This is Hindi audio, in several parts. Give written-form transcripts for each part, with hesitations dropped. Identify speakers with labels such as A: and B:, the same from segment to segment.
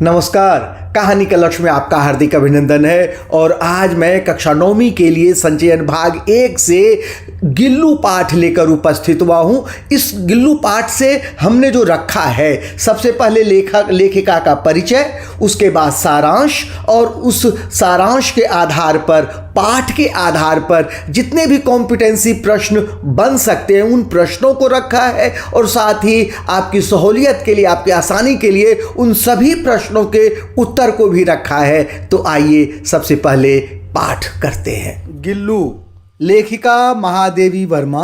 A: नमस्कार। कहानी कलक्ष में आपका हार्दिक अभिनंदन है। और आज मैं कक्षा 9वीं के लिए संचयन भाग 1 से गिल्लू पाठ लेकर उपस्थित हुआ हूं। इस गिल्लू पाठ से हमने जो रखा है, सबसे पहले लेखक लेखिका का परिचय, उसके बाद सारांश, और उस सारांश के आधार पर, पाठ के आधार पर जितने भी कॉम्पिटेंसी प्रश्न बन सकते हैं उन प्रश्नों को रखा है, और साथ ही आपकी सहूलियत के लिए, आपकी आसानी के लिए उन सभी प्रश्नों के उत्तर को भी रखा है। तो आइए सबसे पहले पाठ करते हैं। गिल्लू, लेखिका महादेवी वर्मा।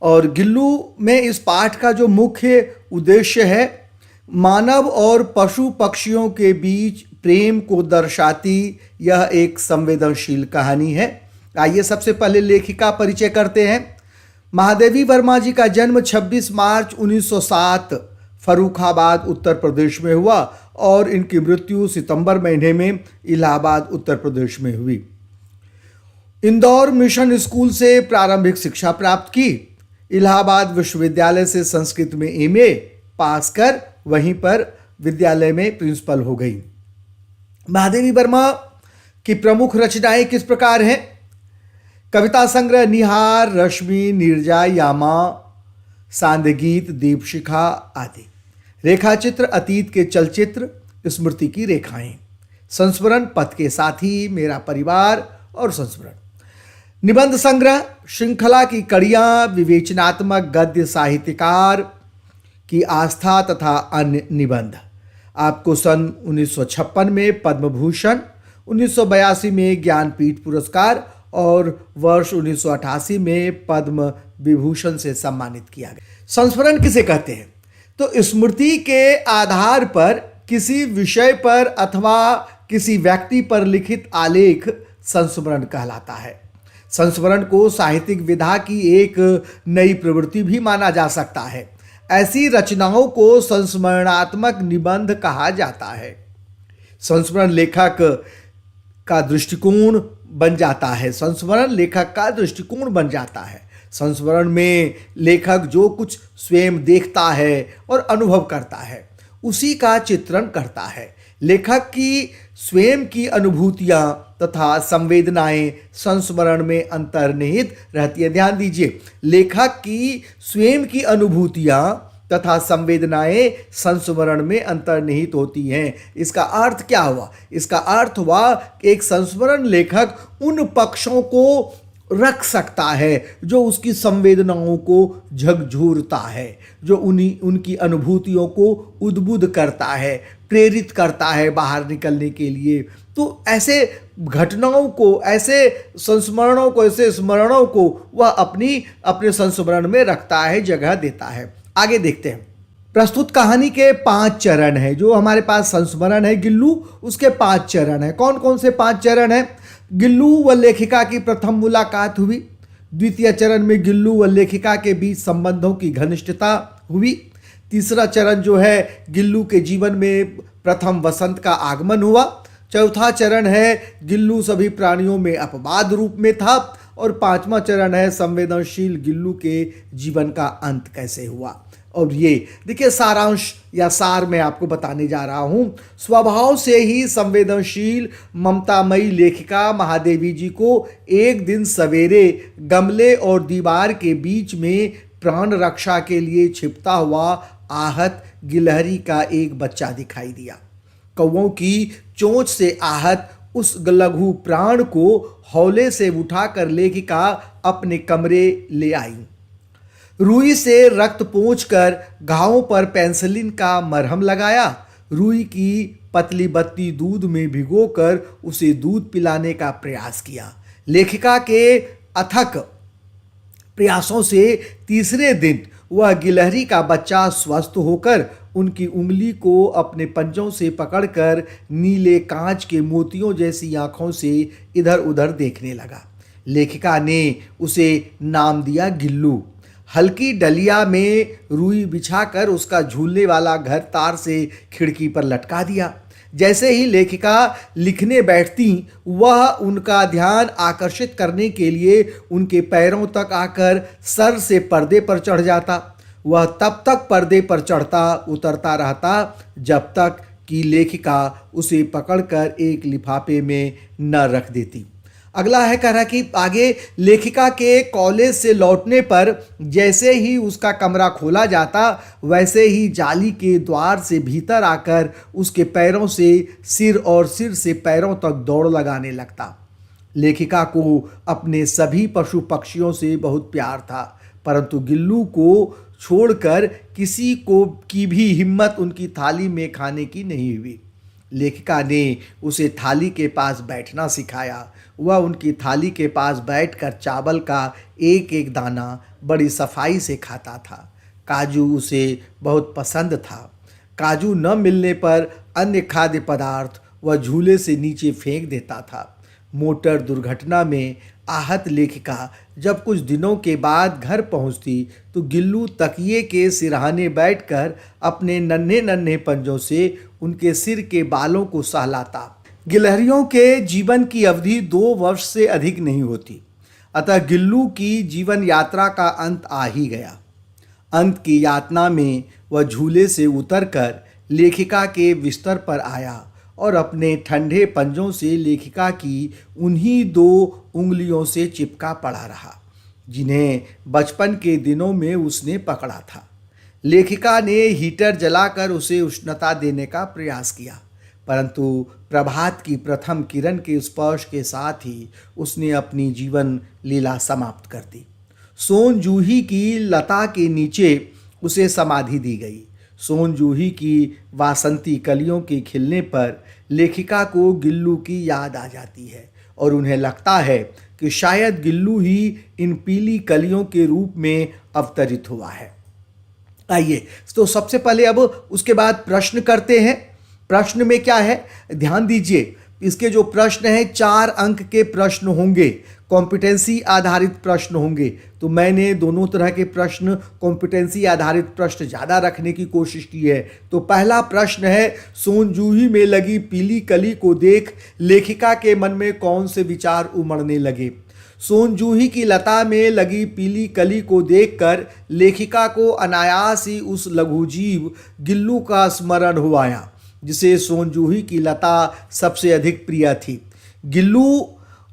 A: और गिल्लू में इस पाठ का जो मुख्य उद्देश्य है, मानव और पशु पक्षियों के बीच प्रेम को दर्शाती यह एक संवेदनशील कहानी है। आइए सबसे पहले लेखिका परिचय करते हैं। महादेवी वर्मा जी का जन्म 26 मार्च 1907 फर्रुखाबाद उत्तर प्रदेश में हुआ और इनकी मृत्यु सितंबर महीने में इलाहाबाद उत्तर प्रदेश में हुई। इंदौर मिशन स्कूल से प्रारंभिक शिक्षा प्राप्त की। इलाहाबाद विश्वविद्यालय से संस्कृत में एमए पास कर वहीं पर विद्यालय में प्रिंसिपल हो गई। महादेवी वर्मा की प्रमुख रचनाएं किस प्रकार हैं? कविता संग्रह निहार, रश्मि, नीरजा, यामा, सांदगीत, दीपशिखा आदि। रेखाचित्र अतीत के चलचित्र, स्मृति की रेखाएं। संस्मरण पथ के साथी, मेरा परिवार और संस्मरण। निबंध संग्रह, श्रृंखला की कड़ियां, विवेचनात्मक गद्य साहित्यकार की आस्था तथा अन्य निबंध। आपको सन 1956 में पद्म भूषण, 1982 में ज्ञानपीठ पुरस्कार और वर्ष 1988 में पद्म विभूषण से सम्मानित किया गया। संस्मरण किसे कहते हैं? तो स्मृति के आधार पर किसी विषय पर अथवा किसी व्यक्ति पर लिखित आलेख संस्मरण कहलाता है। संस्मरण को साहित्यिक विधा की एक नई प्रवृत्ति भी माना जा सकता है। ऐसी रचनाओं को संस्मरणात्मक निबंध कहा जाता है। संस्मरण लेखक का दृष्टिकोण बन जाता है। संस्मरण लेखक का दृष्टिकोण बन जाता है। संस्मरण में लेखक जो कुछ स्वयं देखता है और अनुभव करता है उसी का चित्रण करता है। लेखक की स्वयं की अनुभूतियां तथा संवेदनाएं संस्मरण में अंतर्निहित रहती है। ध्यान दीजिए, लेखक की स्वयं की अनुभूतियां तथा संवेदनाएं संस्मरण में अंतर्निहित होती हैं। इसका अर्थ क्या हुआ? इसका अर्थ हुआ कि एक संस्मरण लेखक उन पक्षों को रख सकता है जो उसकी संवेदनाओं को झकझोरता है, जो उनकी अनुभूतियों को उद्बुद्ध करता है, प्रेरित करता है बाहर निकलने के लिए। तो ऐसे घटनाओं को, ऐसे संस्मरणों को, ऐसे स्मरणों को वह अपने संस्मरण में रखता है, जगह देता है। आगे देखते हैं। प्रस्तुत कहानी के 5 चरण हैं। जो हमारे पास संस्मरण है गिल्लू, उसके 5 चरण हैं। कौन कौन से 5 चरण हैं? गिल्लू व लेखिका की प्रथम मुलाकात हुई। द्वितीय चरण में गिल्लू व लेखिका के बीच संबंधों की घनिष्ठता हुई। तीसरा चरण जो है, गिल्लू के जीवन में प्रथम वसंत का आगमन हुआ। चौथा चरण है, गिल्लू सभी प्राणियों में अपवाद रूप में था। और 5वां चरण है, संवेदनशील गिल्लू के जीवन का अंत कैसे हुआ। और ये देखिए, सारांश या सार मैं आपको बताने जा रहा हूं। स्वभाव से ही संवेदनशील ममतामयी लेखिका महादेवी जी को एक दिन सवेरे गमले और दीवार के बीच में प्राण रक्षा के लिए छिपता हुआ आहत गिलहरी का एक बच्चा दिखाई दिया। कौवों की चोंच से आहत उस लघु प्राण को हौले से उठाकर लेखिका अपने कमरे ले आई। रुई से रक्त पोंछकर घावों पर पेंसिलिन का मरहम लगाया। रुई की पतली बत्ती दूध में भिगोकर उसे दूध पिलाने का प्रयास किया। लेखिका के अथक प्रयासों से तीसरे दिन वह गिलहरी का बच्चा स्वस्थ होकर उनकी उंगली को अपने पंजों से पकड़कर नीले कांच के मोतियों जैसी आंखों से इधर उधर देखने लगा। लेखिका ने उसे नाम दिया गिल्लू। हल्की डलिया में रुई बिछाकर उसका झूलने वाला घर तार से खिड़की पर लटका दिया। जैसे ही लेखिका लिखने बैठती, वह उनका ध्यान आकर्षित करने के लिए उनके पैरों तक आकर सर से पर्दे पर चढ़ जाता। वह तब तक पर्दे पर चढ़ता उतरता रहता जब तक कि लेखिका उसे पकड़कर एक लिफाफे में न रख देती। अगला है कह रहा कि आगे लेखिका के कॉलेज से लौटने पर जैसे ही उसका कमरा खोला जाता वैसे ही जाली के द्वार से भीतर आकर उसके पैरों से सिर और सिर से पैरों तक दौड़ लगाने लगता। लेखिका को अपने सभी पशु पक्षियों से बहुत प्यार था, परंतु गिल्लू को छोड़कर किसी को की भी हिम्मत उनकी थाली में खाने की नहीं हुई। लेखिका ने उसे थाली के पास बैठना सिखाया। वह उनकी थाली के पास बैठकर चावल का एक एक दाना बड़ी सफाई से खाता था। काजू उसे बहुत पसंद था। काजू न मिलने पर अन्य खाद्य पदार्थ वह झूले से नीचे फेंक देता था। मोटर दुर्घटना में आहत लेखिका जब कुछ दिनों के बाद घर पहुंचती तो गिल्लू तकिए के सिरहाने बैठकर अपने नन्हे नन्हे पंजों से उनके सिर के बालों को सहलाता। गिलहरियों के जीवन की अवधि 2 वर्ष से अधिक नहीं होती, अतः गिल्लू की जीवन यात्रा का अंत आ ही गया। अंत की यातना में वह झूले से उतरकर लेखिका के बिस्तर पर आया और अपने ठंडे पंजों से लेखिका की उन्हीं 2 उंगलियों से चिपका पड़ा रहा जिन्हें बचपन के दिनों में उसने पकड़ा था। लेखिका ने हीटर जलाकर उसे उष्णता देने का प्रयास किया, परंतु प्रभात की प्रथम किरण के स्पर्श के साथ ही उसने अपनी जीवन लीला समाप्त कर दी। सोन जूही की लता के नीचे उसे समाधि दी गई। सोन जूही की वासंती कलियों के खिलने पर लेखिका को गिल्लू की याद आ जाती है और उन्हें लगता है कि शायद गिल्लू ही इन पीली कलियों के रूप में अवतरित हुआ है। आइए तो सबसे पहले अब उसके बाद प्रश्न करते हैं। प्रश्न में क्या है, ध्यान दीजिए। इसके जो प्रश्न हैं 4 अंक के प्रश्न होंगे, कॉम्पिटेंसी आधारित प्रश्न होंगे। तो मैंने दोनों तरह के प्रश्न, कॉम्पिटेंसी आधारित प्रश्न ज़्यादा रखने की कोशिश की है। तो पहला प्रश्न है, सोन जूही में लगी पीली कली को देख लेखिका के मन में कौन से विचार उमड़ने लगे। सोन जूही की लता में लगी पीली कली को देखकर लेखिका को अनायास ही उस लघुजीव गिल्लू का स्मरण हो आया जिसे सोन जूही की लता सबसे अधिक प्रिय थी। गिल्लू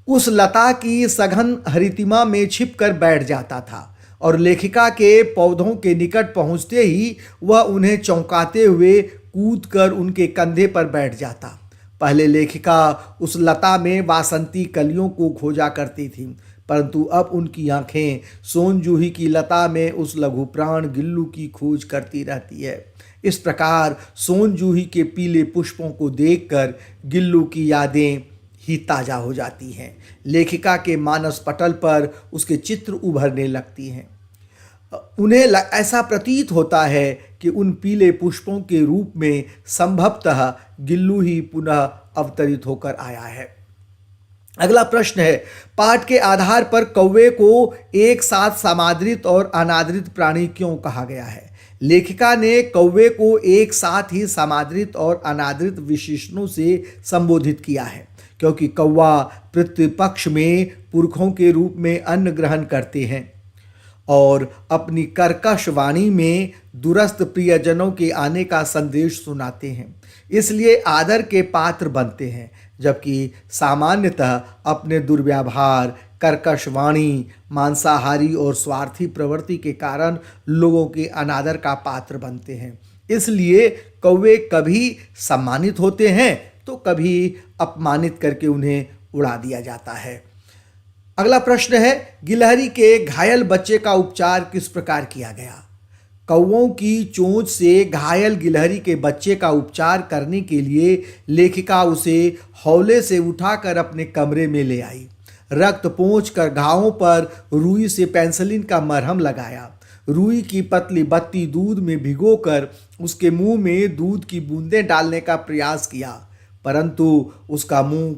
A: उस लता की सघन हरितिमा में छिपकर बैठ जाता था और लेखिका के पौधों के निकट पहुंचते ही वह उन्हें चौंकाते हुए कूदकर उनके कंधे पर बैठ जाता। पहले लेखिका उस लता में वासंती कलियों को खोजा करती थी, परंतु अब उनकी आंखें सोन जूही की लता में उस लघु प्राण गिल्लू की खोज करती रहती है। इस प्रकार सोन जूही के पीले पुष्पों को देखकर गिल्लू की यादें ही ताज़ा हो जाती हैं। लेखिका के मानस पटल पर उसके चित्र उभरने लगती हैं। उन्हें ऐसा प्रतीत होता है कि उन पीले पुष्पों के रूप में संभवतः गिल्लू ही पुनः अवतरित होकर आया है। अगला प्रश्न है, पाठ के आधार पर कौवे को एक साथ समादृत और अनादृत प्राणी क्यों कहा गया है। लेखिका ने कौवे को एक साथ ही समादृत और अनादृत विशेषणों से संबोधित किया है क्योंकि कौवा पितृपक्ष में पुरखों के रूप में अन्न ग्रहण करते हैं और अपनी कर्कश वाणी में दूरस्थ प्रियजनों के आने का संदेश सुनाते हैं, इसलिए आदर के पात्र बनते हैं, जबकि सामान्यतः अपने दुर्व्यवहार, कर्कश वाणी, मांसाहारी और स्वार्थी प्रवृत्ति के कारण लोगों के अनादर का पात्र बनते हैं। इसलिए कौवे कभी सम्मानित होते हैं तो कभी अपमानित करके उन्हें उड़ा दिया जाता है। अगला प्रश्न है, गिलहरी के घायल बच्चे का उपचार किस प्रकार किया गया। कौवों की चोंच से घायल गिलहरी के बच्चे का उपचार करने के लिए लेखिका उसे हौले से उठाकर अपने कमरे में ले आई। रक्त पोंछकर घावों पर रुई से पेंसिलिन का मरहम लगाया। रुई की पतली बत्ती दूध में भिगोकर उसके मुंह में दूध की बूंदें डालने का प्रयास किया, परंतु उसका मुंह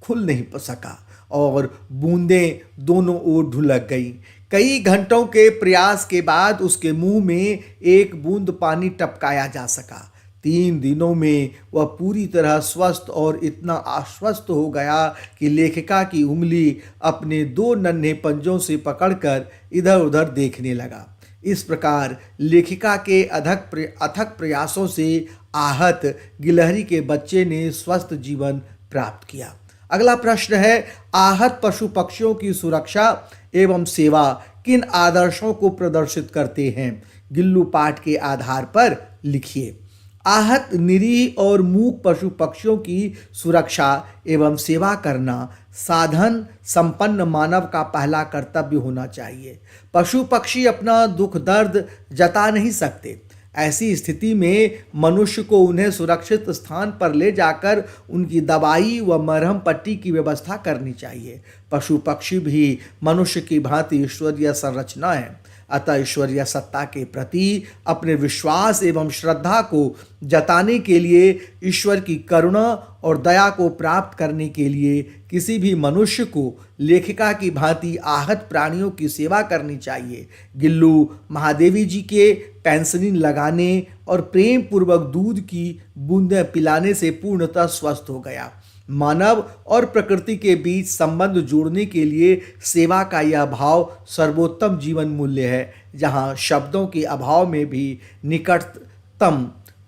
A: खुल नहीं सका और बूंदें दोनों ओर ढुलक गईं। कई घंटों के प्रयास के बाद उसके मुंह में एक बूंद पानी टपकाया जा सका। 3 दिनों में वह पूरी तरह स्वस्थ और इतना आश्वस्त हो गया कि लेखिका की उंगली अपने 2 नन्हे पंजों से पकड़कर इधर उधर देखने लगा। इस प्रकार लेखिका के अथक प्रयासों से आहत गिलहरी के बच्चे ने स्वस्थ जीवन प्राप्त किया। अगला प्रश्न है, आहत पशु पक्षियों की सुरक्षा एवं सेवा किन आदर्शों को प्रदर्शित करते हैं? गिल्लू पाठ के आधार पर लिखिए। आहत निरीह और मूक पशु पक्षियों की सुरक्षा एवं सेवा करना साधन संपन्न मानव का पहला कर्तव्य होना चाहिए। पशु पक्षी अपना दुख दर्द जता नहीं सकते। ऐसी स्थिति में मनुष्य को उन्हें सुरक्षित स्थान पर ले जाकर उनकी दवाई व मरहम पट्टी की व्यवस्था करनी चाहिए। पशु पक्षी भी मनुष्य की भांति ईश्वरीय संरचना है, अतः ईश्वरीय सत्ता के प्रति अपने विश्वास एवं श्रद्धा को जताने के लिए, ईश्वर की करुणा और दया को प्राप्त करने के लिए किसी भी मनुष्य को लेखिका की भांति आहत प्राणियों की सेवा करनी चाहिए। गिल्लू महादेवी जी के पेंसिलिन लगाने और प्रेम पूर्वक दूध की बूंदें पिलाने से पूर्णतः स्वस्थ हो गया। मानव और प्रकृति के बीच संबंध जोड़ने के लिए सेवा का यह भाव सर्वोत्तम जीवन मूल्य है, जहाँ शब्दों के अभाव में भी निकटतम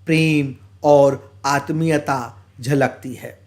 A: प्रेम और आत्मीयता झलकती है।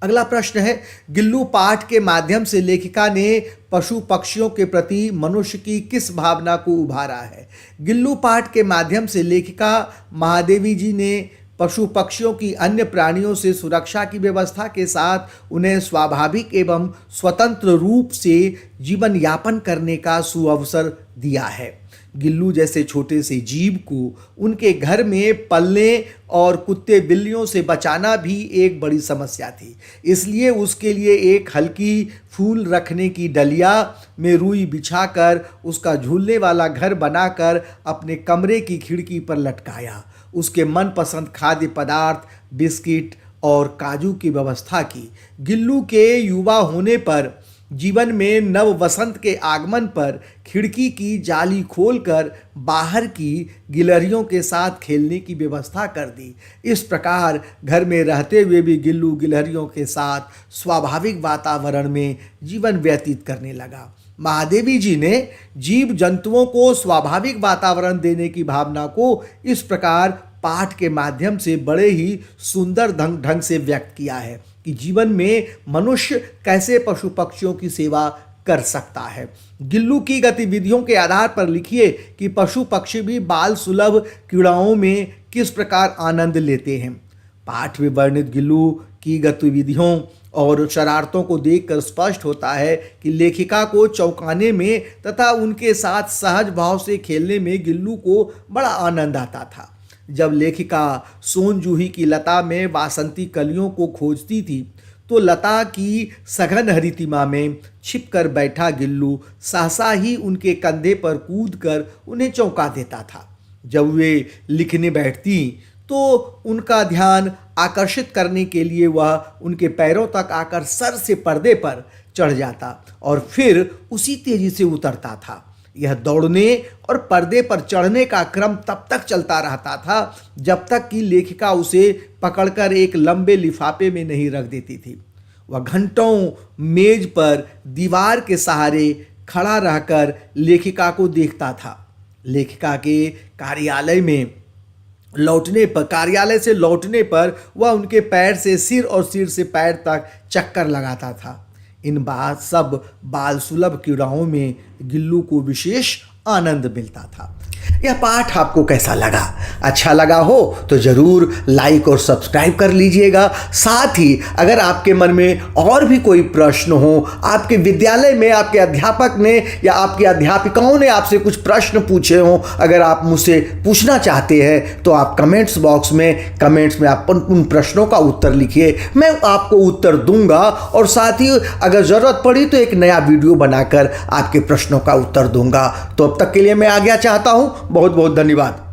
A: अगला प्रश्न है, गिल्लू पाठ के माध्यम से लेखिका ने पशु पक्षियों के प्रति मनुष्य की किस भावना को उभारा है? गिल्लू पाठ के माध्यम से लेखिका महादेवी जी ने पशु पक्षियों की अन्य प्राणियों से सुरक्षा की व्यवस्था के साथ उन्हें स्वाभाविक एवं स्वतंत्र रूप से जीवन यापन करने का सुअवसर दिया है। गिल्लू जैसे छोटे से जीव को उनके घर में पलने और कुत्ते बिल्लियों से बचाना भी एक बड़ी समस्या थी। इसलिए उसके लिए एक हल्की फूल रखने की डलिया में रुई बिछाकर उसका झूलने वाला घर बनाकर अपने कमरे की खिड़की पर लटकाया। उसके मनपसंद खाद्य पदार्थ, बिस्किट और काजू की व्यवस्था की। गिल्लू के युवा होने पर, जीवन में नव वसंत के आगमन पर खिड़की की जाली खोलकर बाहर की गिलहरियों के साथ खेलने की व्यवस्था कर दी। इस प्रकार घर में रहते हुए भी गिल्लू गिलहरियों के साथ स्वाभाविक वातावरण में जीवन व्यतीत करने लगा। महादेवी जी ने जीव जंतुओं को स्वाभाविक वातावरण देने की भावना को इस प्रकार पाठ के माध्यम से बड़े ही सुंदर ढंग से व्यक्त किया है कि जीवन में मनुष्य कैसे पशु पक्षियों की सेवा कर सकता है। गिल्लू की गतिविधियों के आधार पर लिखिए कि पशु पक्षी भी बाल सुलभ क्रीड़ाओं में किस प्रकार आनंद लेते हैं। पाठ में वर्णित गिल्लू की गतिविधियों और शरारतों को देखकर स्पष्ट होता है कि लेखिका को चौंकाने में तथा उनके साथ सहज भाव से खेलने में गिल्लू को बड़ा आनंद आता था। जब लेखिका सोन जूही की लता में वासंती कलियों को खोजती थी तो लता की सघन हरितिमा में छिपकर बैठा गिल्लू सहसा ही उनके कंधे पर कूदकर उन्हें चौंका देता था। जब वे लिखने बैठती तो उनका ध्यान आकर्षित करने के लिए वह उनके पैरों तक आकर सर से पर्दे पर चढ़ जाता और फिर उसी तेजी से उतरता था। यह दौड़ने और पर्दे पर चढ़ने का क्रम तब तक चलता रहता था जब तक कि लेखिका उसे पकड़कर एक लंबे लिफाफे में नहीं रख देती थी। वह घंटों मेज पर दीवार के सहारे खड़ा रहकर लेखिका को देखता था। लेखिका के कार्यालय से लौटने पर वह उनके पैर से सिर और सिर से पैर तक चक्कर लगाता था। इन सब बाल सुलभ क्रीड़ाओं में गिल्लू को विशेष आनंद मिलता था। यह पाठ आपको कैसा लगा? अच्छा लगा हो तो ज़रूर लाइक और सब्सक्राइब कर लीजिएगा। साथ ही अगर आपके मन में और भी कोई प्रश्न हो, आपके विद्यालय में आपके अध्यापक ने या आपकी अध्यापिकाओं ने आपसे कुछ प्रश्न पूछे हों, अगर आप मुझसे पूछना चाहते हैं तो आप कमेंट्स में आप उन प्रश्नों का उत्तर लिखिए, मैं आपको उत्तर दूंगा। और साथ ही अगर ज़रूरत पड़ी तो एक नया वीडियो बनाकर आपके प्रश्नों का उत्तर दूंगा। तो अब तक के लिए मैं आज्ञा चाहता हूँ। बहुत बहुत धन्यवाद।